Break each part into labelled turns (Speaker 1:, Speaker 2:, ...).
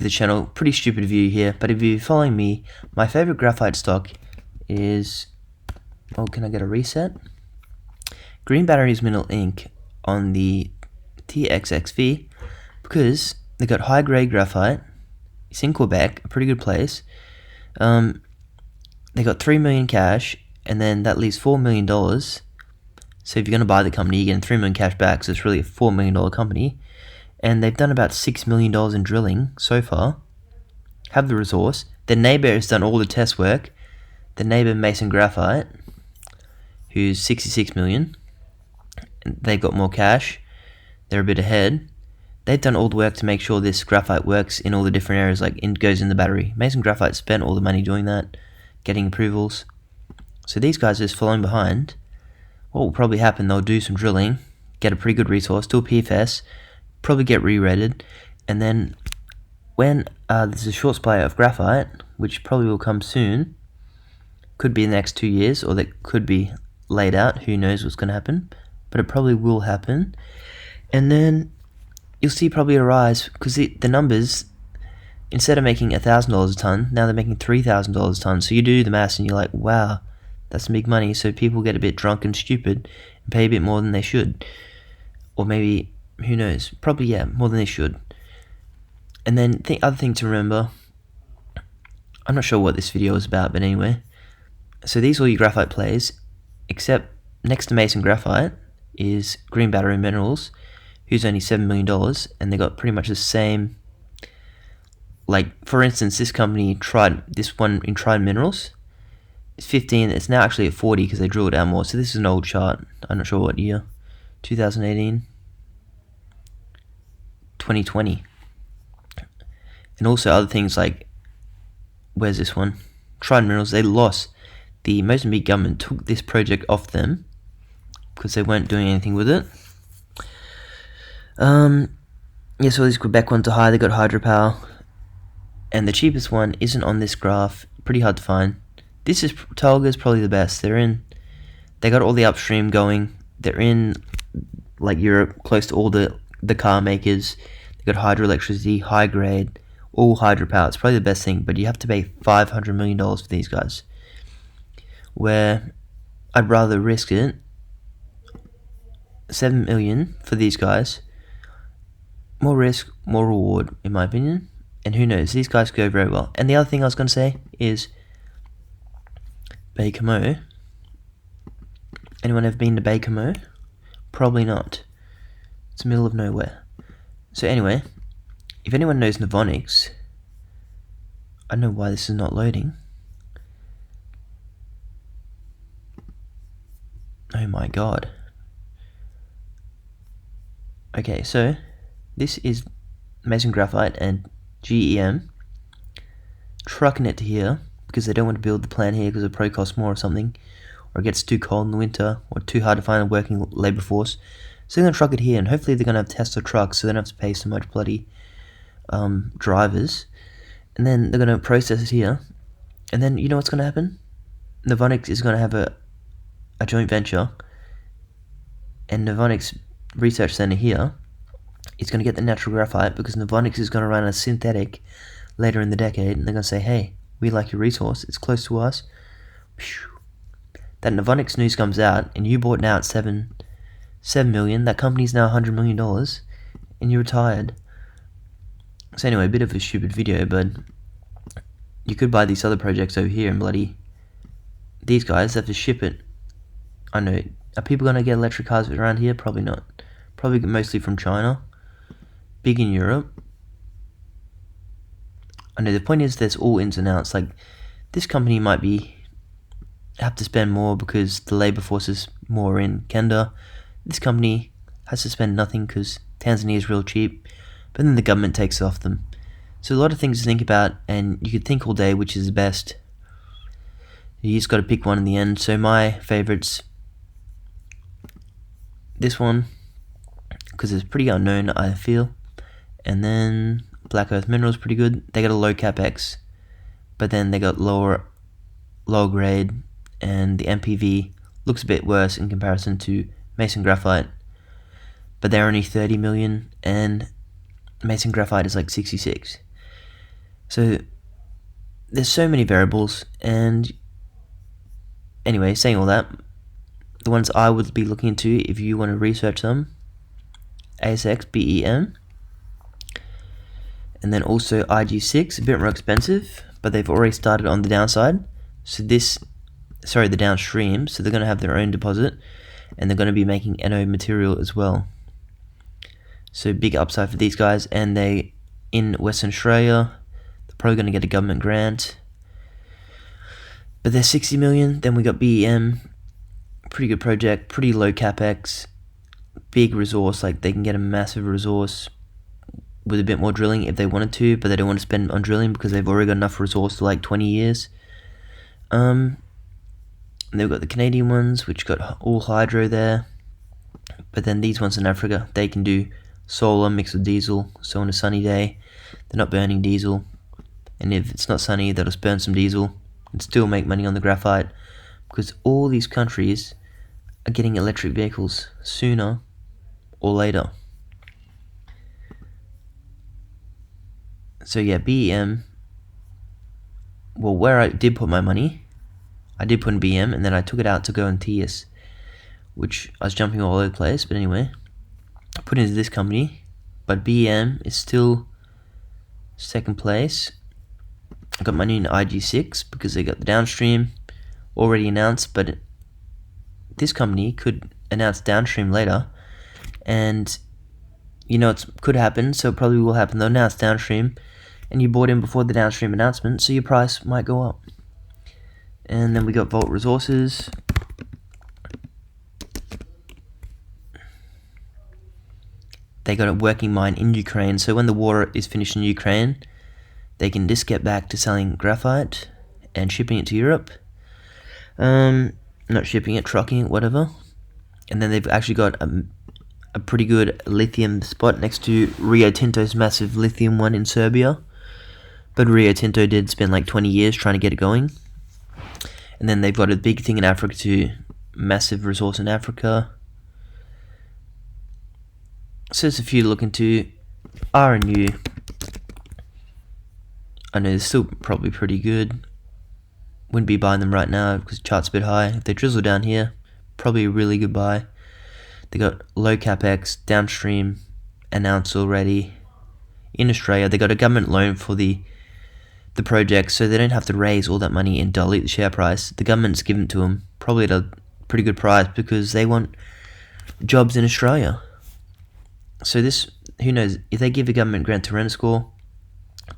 Speaker 1: the channel. Pretty stupid view here, but if you're following me, my favorite graphite stock is, oh, can I get a reset? Green Batteries Mineral Inc. on the TXXV, because they got high grade graphite. It's in Quebec, a pretty good place. They got 3 million cash, and then that leaves $4 million. So if you're going to buy the company, you're getting 3 million cash back, so it's really a $4 million company. And they've done about $6 million in drilling so far. Have the resource. Their neighbor has done all the test work. The neighbor, Mason Graphite, who's 66 million. They've got more cash. They're a bit ahead. They've done all the work to make sure this graphite works in all the different areas, like it goes in the battery. Mason Graphite spent all the money doing that, getting approvals. So these guys are just following behind. What will probably happen, they'll do some drilling, get a pretty good resource, do a PFS, probably get re-rated, and then when there's a short supply of graphite, which probably will come soon, could be in the next 2 years, or that could be laid out, who knows what's going to happen, but it probably will happen. And then you'll see probably a rise, because the numbers, instead of making $1,000 a ton, now they're making $3,000 a ton. So you do the maths and you're like, wow, that's some big money. So people get a bit drunk and stupid and pay a bit more than they should. Or maybe, who knows, probably, yeah, more than they should. And then the other thing to remember, I'm not sure what this video is about, but anyway. So these are all your graphite plays, except next to Mason Graphite is Green Battery Minerals, who's only $7 million, and they got pretty much the same. Like, for instance, this company tried, this one in Trident Minerals, it's 15, it's now actually at 40 because they drilled out more. So this is an old chart, I'm not sure what year, 2018, 2020. And also other things like, where's this one? Trident Minerals, they lost. The Mozambique government took this project off them because they weren't doing anything with it. Yeah, so these Quebec ones are high, they got hydropower. And the cheapest one isn't on this graph, pretty hard to find. This is, Talga's probably the best. They got all the upstream going. They're in, like, Europe, close to all the car makers. They got hydroelectricity, high grade, all hydropower. It's probably the best thing, but you have to pay $500 million for these guys. Where I'd rather risk it, $7 million for these guys. More risk, more reward, in my opinion. And who knows, these guys go very well. And the other thing I was going to say is Baie-Comeau. Anyone ever been to Baie-Comeau? Probably not. It's the middle of nowhere. So anyway, if anyone knows Novonix, I don't know why this is not loading. Oh my god. Okay, so this is Mason Graphite and GEM trucking it to here because they don't want to build the plant here because it probably costs more or something, or it gets too cold in the winter or too hard to find a working labor force. So they're going to truck it here, and hopefully they're going to have Tesla trucks so they don't have to pay so much bloody drivers. And then they're going to process it here, and then you know what's going to happen? Novonix is going to have a joint venture, and Novonix Research Center here is going to get the natural graphite because Novonix is going to run a synthetic later in the decade, and they're going to say, hey, we like your resource, it's close to us. That Novonix news comes out, and you bought now at $7 million, that company's now $100 million, and you're retired. So anyway, a bit of a stupid video, but you could buy these other projects over here and bloody, these guys have to ship it. I know, are people going to get electric cars around here? Probably not. Probably mostly from China. Big in Europe. I know, the point is there's all ins and outs. Like, this company might have to spend more because the labor force is more in Kenda. This company has to spend nothing because Tanzania is real cheap, but then the government takes it off them. So a lot of things to think about, and you could think all day which is the best. You just got to pick one in the end. So my favorites, this one, because it's pretty unknown, I feel. And then Black Earth Minerals, pretty good. They got a low capex, but then they got lower grade, and the MPV looks a bit worse in comparison to Mason Graphite. But they're only 30 million, and Mason Graphite is like 66. So there's so many variables, and anyway, saying all that, the ones I would be looking into if you want to research them: ASX, BEM, and then also IG6, a bit more expensive, but they've already started on the downside. So the downstream, so they're going to have their own deposit, and they're going to be making anode material as well. So big upside for these guys, and they in Western Australia. They're probably going to get a government grant, but they're 60 million. Then we got BEM, pretty good project, pretty low capex, big resource. Like they can get a massive resource with a bit more drilling if they wanted to, but they don't want to spend on drilling because they've already got enough resource for like 20 years. And they've got the Canadian ones, which got all hydro there, but then these ones in Africa, they can do solar mixed with diesel. So on a sunny day, they're not burning diesel, and if it's not sunny, they'll just burn some diesel and still make money on the graphite, because all these countries are getting electric vehicles sooner or later. So yeah, BEM, well, where I did put my money, I did put in BEM, and then I took it out to go in TS, which I was jumping all over the place, but anyway, I put it into this company, but BEM is still second place. I got money in IG6 because they got the downstream already announced, but this company could announce downstream later, and you know it could happen, so it probably will happen. They'll announce downstream, and you bought in before the downstream announcement, so your price might go up. And then we got Volt Resources. They got a working mine in Ukraine, so when the war is finished in Ukraine, they can just get back to selling graphite and shipping it to Europe. Not shipping it, trucking it, whatever. And then they've actually got a pretty good lithium spot next to Rio Tinto's massive lithium one in Serbia. But Rio Tinto did spend like 20 years trying to get it going. And then they've got a big thing in Africa too, massive resource in Africa. So there's a few to look into. RNU, I know they're still probably pretty good. Wouldn't be buying them right now because the chart's a bit high. If they drizzle down here, probably a really good buy. They got low capex, downstream announced already. In Australia, they got a government loan for the project, so they don't have to raise all that money and dilute the share price. The government's given it to them, probably at a pretty good price, because they want jobs in Australia. So this, who knows, if they give a government grant to Renascor,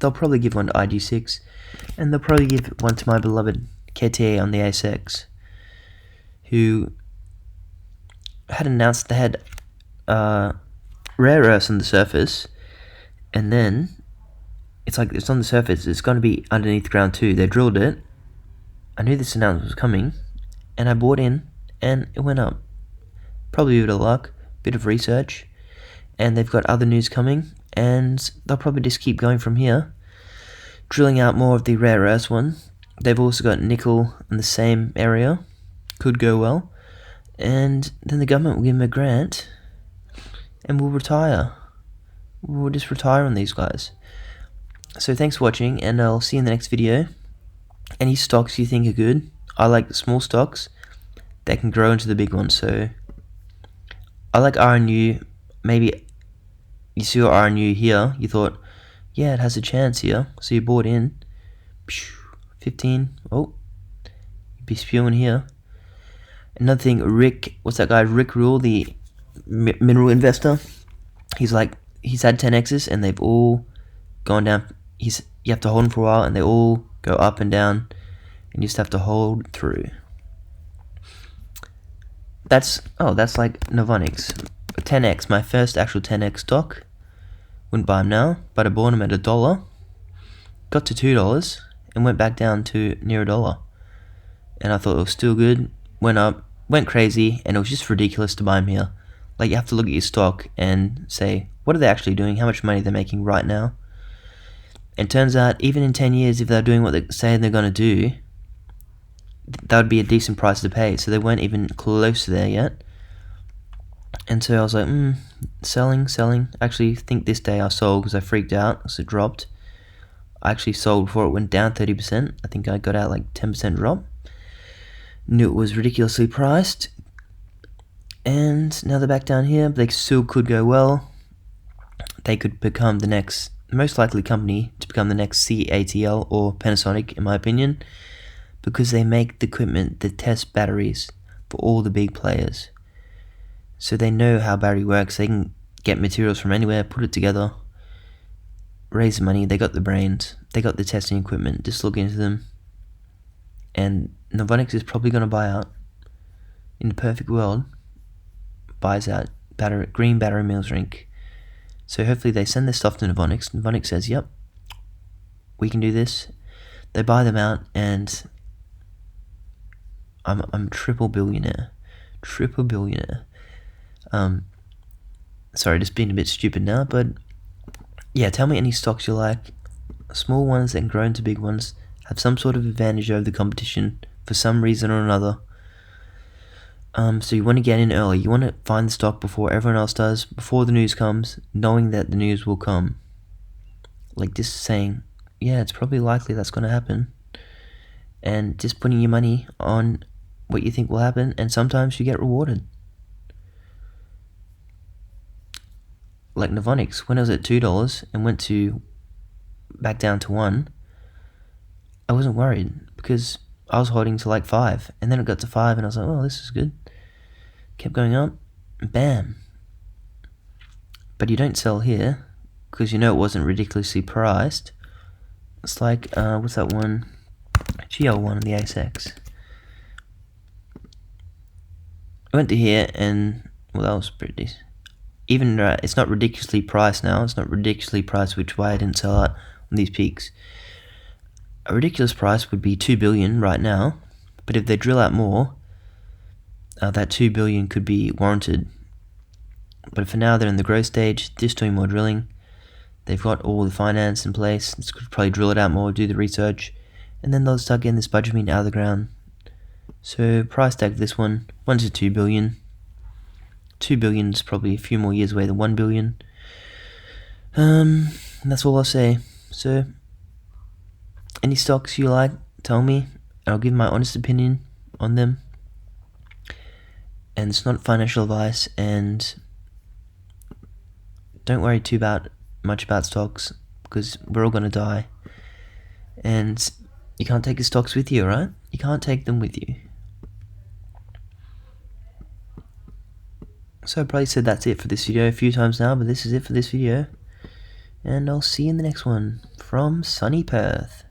Speaker 1: they'll probably give one to IG6, and they'll probably give one to my beloved KTA on the ASX, who had announced they had rare earths on the surface, and then it's like it's on the surface, it's going to be underneath the ground too. They drilled it. I knew this announcement was coming, and I bought in, and it went up. Probably a bit of luck, bit of research, and they've got other news coming, and they'll probably just keep going from here, drilling out more of the rare earths one. They've also got nickel in the same area, could go well, and then the government will give them a grant, and we'll retire. We'll just retire on these guys. So thanks for watching, and I'll see you in the next video. Any stocks you think are good? I like the small stocks that can grow into the big ones. So I like RNU. Maybe you see your RNU here, you thought, yeah, it has a chance here, so you bought in. 15. Oh, you'd be spewing here. Another thing, Rick, what's that guy? Rick Rule, the mineral investor. He's had 10x's and they've all gone down. You have to hold them for a while, and they all go up and down, and you just have to hold through. That's like Novonix. 10x, my first actual 10x stock. Wouldn't buy them now, but I bought them at $1. Got to $2 and went back down to near $1. And I thought it was still good. Went up, went crazy, and it was just ridiculous to buy them here. Like, you have to look at your stock and say, what are they actually doing? How much money they're making right now? And turns out, even in 10 years, if they're doing what they're saying they're going to do, that would be a decent price to pay. So they weren't even close to there yet. And so I was like, selling. Actually, I think this day I sold because I freaked out because it dropped. I actually sold before it went down 30%. I think I got out like 10% drop. Knew it was ridiculously priced. And now they're back down here. They still could go well. They could become the next, most likely company to become the next CATL or Panasonic, in my opinion, because they make the equipment that tests batteries for all the big players. So they know how battery works. They can get materials from anywhere, put it together, raise the money. They got the brains. They got the testing equipment. Just look into them. And Novonix is probably going to buy out. In the perfect world, buys out Green Battery Mills Inc. So hopefully they send their stuff to Novonix. Novonix says, yep, we can do this. They buy them out, and I'm triple billionaire. Sorry, just being a bit stupid now, but yeah, tell me any stocks you like. Small ones that can grow into big ones, have some sort of advantage over the competition for some reason or another. So you want to get in early. You want to find the stock before everyone else does, before the news comes, knowing that the news will come. Like just saying, yeah, it's probably likely that's going to happen. And just putting your money on what you think will happen, and sometimes you get rewarded. Like Novonix, when it was at $2 and went back down to $1, I wasn't worried because I was holding to like 5, and then it got to 5, and I was like, oh, this is good. Kept going up, bam. But you don't sell here because you know it wasn't ridiculously priced. It's like, what's that one? GL1 on the ASX. I went to here, and well, that was pretty decent. Even it's not ridiculously priced now. It's not ridiculously priced, which is why I didn't sell out on these peaks. A ridiculous price would be 2 billion right now, but if they drill out more, that 2 billion could be warranted. But for now, they're in the growth stage, just doing more drilling. They've got all the finance in place. They could probably drill it out more, do the research, and then they'll start getting this spodumene out of the ground. So price tag for this one, 1 to 2 billion. 2 billion is probably a few more years away than 1 billion. And that's all I'll say. So any stocks you like, tell me, and I'll give my honest opinion on them. And it's not financial advice, and don't worry much about stocks, because we're all going to die. And you can't take the stocks with you, right? You can't take them with you. So I probably said that's it for this video a few times now, but this is it for this video. And I'll see you in the next one from sunny Perth.